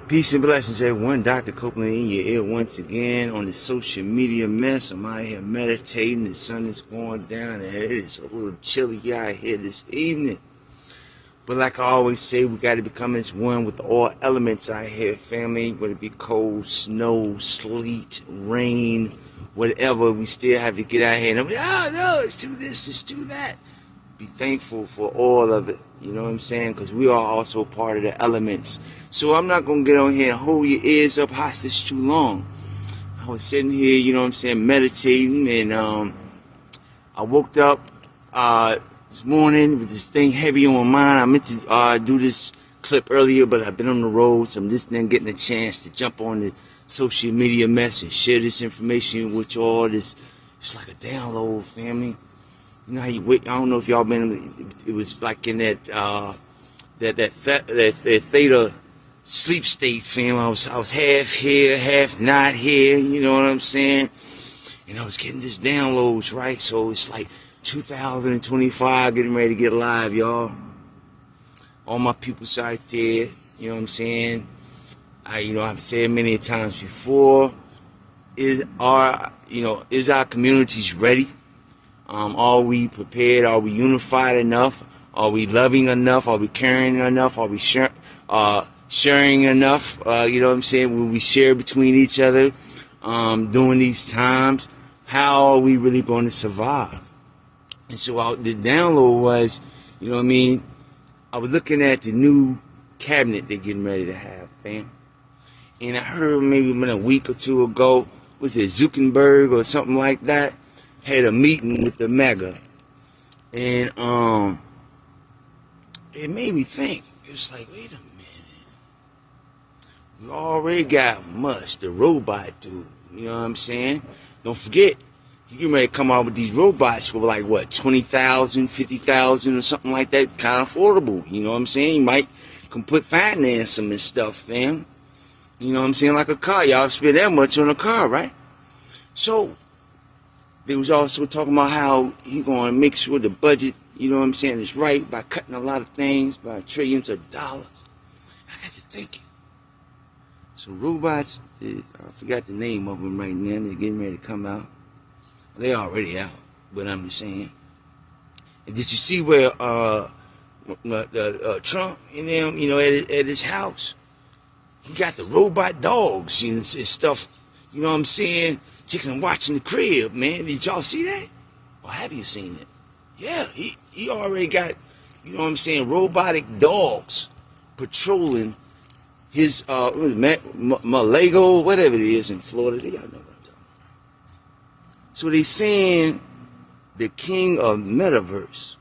Peace and blessings, everyone. Doctah Copeland in your ear once again on the social media mess. I'm out here meditating. The sun is going down, and it is a little chilly out here this evening. But like I always say, we got to become as one with all elements out here, family. Whether it be cold, snow, sleet, rain, whatever, we still have to get out here. And oh no, let's do this, let's do that. Be thankful for all of it, you know what I'm saying? Because we are also part of the elements. So I'm not going to get on here and hold your ears up hostage too long. I was sitting here, you know what I'm saying, meditating, and I woke up this morning with this thing heavy on my mind. I meant to do this clip earlier, but I've been on the road, so I'm just then getting a chance to jump on the social media mess and share this information with y'all. It's like a download, family. You know how you wait? I don't know if y'all been. It was like in that theta sleep state, fam. I was half here, half not here. You know what I'm saying? And I was getting this downloads, right? So it's like 2025, getting ready to get live, y'all. All my peoples out there. You know what I'm saying? I've said many times before. Is our communities ready? Are we prepared? Are we unified enough? Are we loving enough? Are we caring enough? Are we sharing enough? You know what I'm saying? Will we share between each other during these times? How are we really going to survive? And so the download was, you know what I mean? I was looking at the new cabinet they're getting ready to have, fam. And I heard maybe a week or two ago, was it Zuckerberg or something like that? Had a meeting with the mega, and it made me think. It was like, wait a minute, we already got Musk, the robot dude. You know what I'm saying? Don't forget, you get ready to come out with these robots for like what, 20,000, 50,000, or something like that, kind of affordable. You know what I'm saying? You might can put finance them and stuff, fam. You know what I'm saying? Like a car, y'all spend that much on a car, right? So they was also talking about how he going to make sure the budget, you know what I'm saying, is right by cutting a lot of things, by trillions of dollars. I got to thinking. So robots, I forgot the name of them right now. They're getting ready to come out. They already out, but I'm just saying. And did you see where Trump and them, you know, at his house, he got the robot dogs and stuff, you know what I'm saying? Chicken and watching the crib, man. Did y'all see that? Or have you seen it? Yeah, he already got, you know what I'm saying, robotic dogs patrolling his Malago, whatever it is in Florida. Y'all know what I'm talking about. So they saying the king of metaverse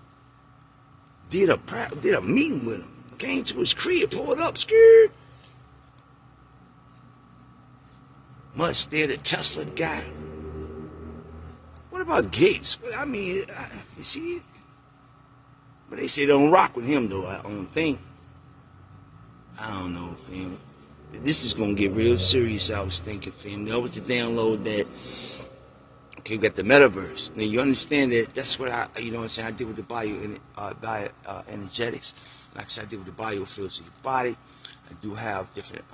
did a meeting with him, came to his crib, pulled up, scared. Musk there, the Tesla guy. What about Gates? I mean, you see, but they say they don't rock with him though. I don't think. I don't know, fam. This is gonna get real serious. I was thinking, fam. That was the download that. Okay, we got the metaverse. Now you understand that that's what you know what I'm saying. I did with the energetics. Like I said, I did with the biofields of your body. I do have different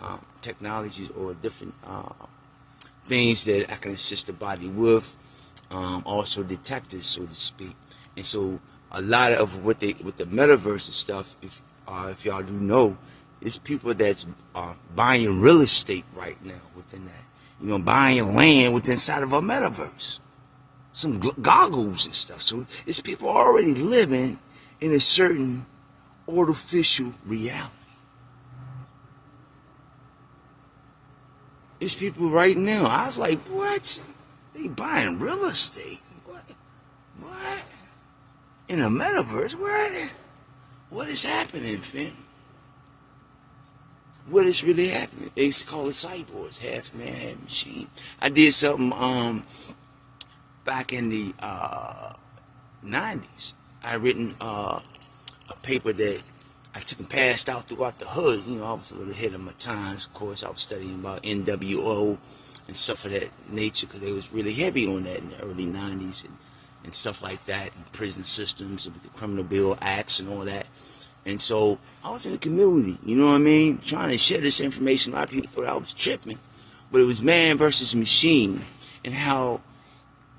technologies or different things that I can assist the body with, also detectors, so to speak. And so a lot of with the metaverse and stuff, if y'all do know, it's people that's buying real estate right now within that. You know, buying land within inside of a metaverse, some goggles and stuff. So it's people already living in a certain artificial reality. It's people right now. I was like, what? They buying real estate? What? In a metaverse? What? What is happening, fam? What is really happening? They used to call it cyborgs, half man, half machine. I did something back in the 90s. I written a paper that I took and passed out throughout the hood. You know, I was a little ahead of my times. Of course, I was studying about NWO and stuff of that nature because they was really heavy on that in the early 90s and stuff like that, and prison systems and with the criminal bill acts and all that. And so I was in the community, you know what I mean, trying to share this information. A lot of people thought I was tripping, but it was man versus machine, and how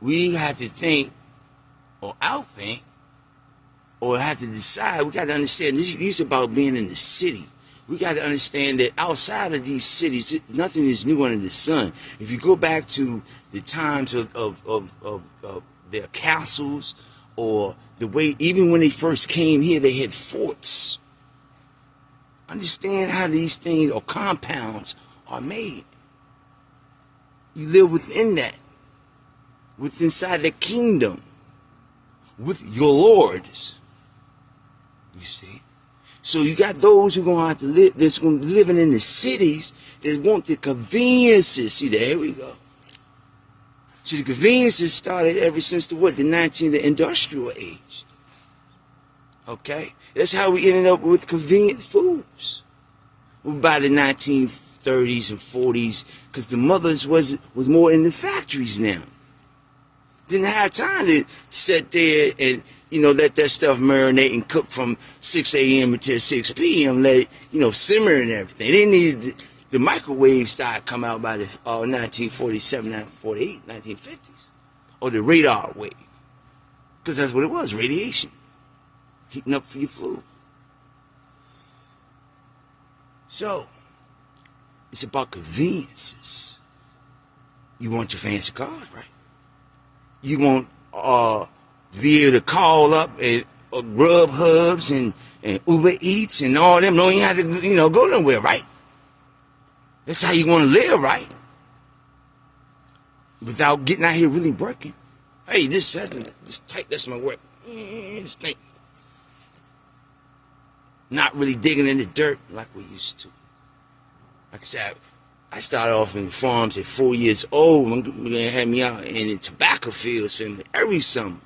we have to think or outthink or have to decide. We got to understand this is about being in the city. We got to understand that outside of these cities, nothing is new under the sun. If you go back to the times of their castles, or the way, even when they first came here, they had forts. Understand how these things or compounds are made. You live within that, inside the kingdom, with your lords. You see? So you got those who are going to have to live, that's going to be living in the cities, that want the conveniences. See, there we go. So the conveniences started ever since the what? The industrial age. Okay? That's how we ended up with convenient foods. By the 1930s and 40s, because the mothers was more in the factories now. Didn't have time to sit there and, you know, let that stuff marinate and cook from 6 a.m. until 6 p.m. Let it, you know, simmer and everything. They needed the microwave started come out by the 1947, 1948, 1950s, or the radar wave, because that's what it was, radiation, heating up for your food. So it's about conveniences. You want your fancy cars, right? You want to be able to call up and Grub Hubs and Uber Eats and all them. Don't even have to, you know, go nowhere, right? That's how you want to live, right? Without getting out here really working. Hey, this tight, that's my work. This thing. Not really digging in the dirt like we used to. Like I said, I started off in the farms at 4 years old. My grandma had me out in the tobacco fields every summer.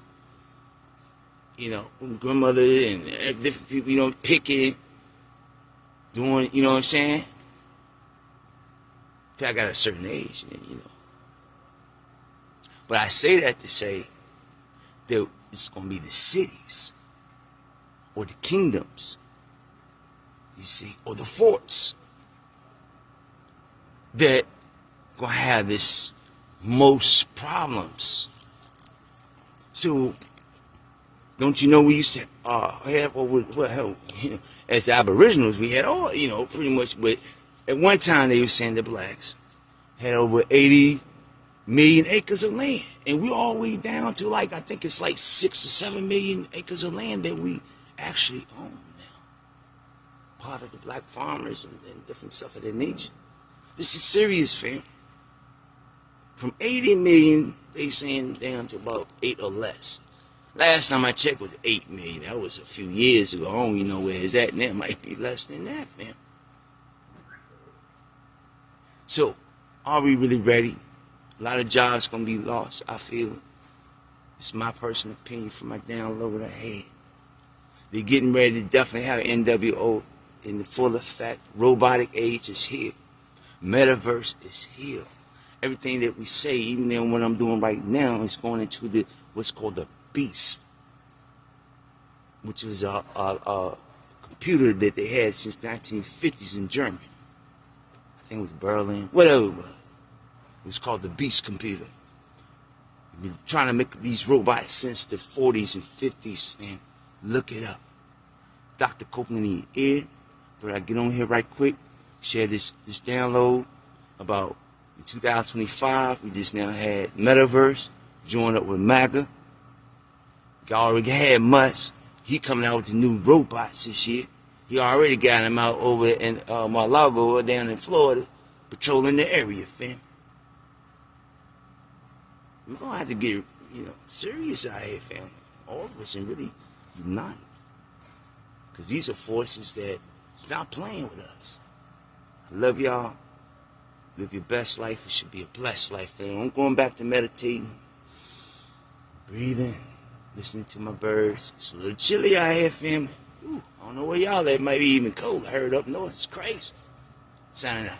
You know, grandmother and different people, you know, picking, doing, you know what I'm saying? Till I got a certain age, you know. But I say that to say that it's going to be the cities or the kingdoms, you see, or the forts that going to have this most problems. So, don't you know we used to have, well, you know, as Aboriginals, we had all, you know, pretty much, but at one time they were saying the blacks had over 80 million acres of land. And we're all the way down to like, I think it's like 6 or 7 million acres of land that we actually own now. Part of the black farmers and different stuff of that nature. This is serious, fam. From 80 million, they saying down to about 8 or less. Last time I checked was 8 million. That was a few years ago. I don't even know where it's at, and that might be less than that, fam. So, are we really ready? A lot of jobs gonna be lost, I feel it. It's my personal opinion from my download I had. They're getting ready to definitely have NWO in the full effect. Robotic age is here. Metaverse is here. Everything that we say, even then what I'm doing right now, is going into the what's called the beast, which was a computer that they had since 1950s in Germany. I think it was Berlin, whatever it was. It was called the Beast computer. We've been trying to make these robots since the 40s and 50s, man. Look it up. Doctah Copeland in your ear. But I get on here right quick, share this download about in 2025. We just now had Metaverse, joined up with MAGA. Y'all already had Musk. He coming out with the new robots this year. He already got him out over in Mar-a-Lago down in Florida, patrolling the area, fam. We're going to have to get, you know, serious out here, fam. All of us, and really unite. Because these are forces that is not playing with us. I love y'all. Live your best life. It should be a blessed life, fam. I'm going back to meditating, breathing, listening to my birds. It's a little chilly out here, family. Ooh, I don't know where y'all at. It might be even cold. I heard up north it's crazy. Signing out.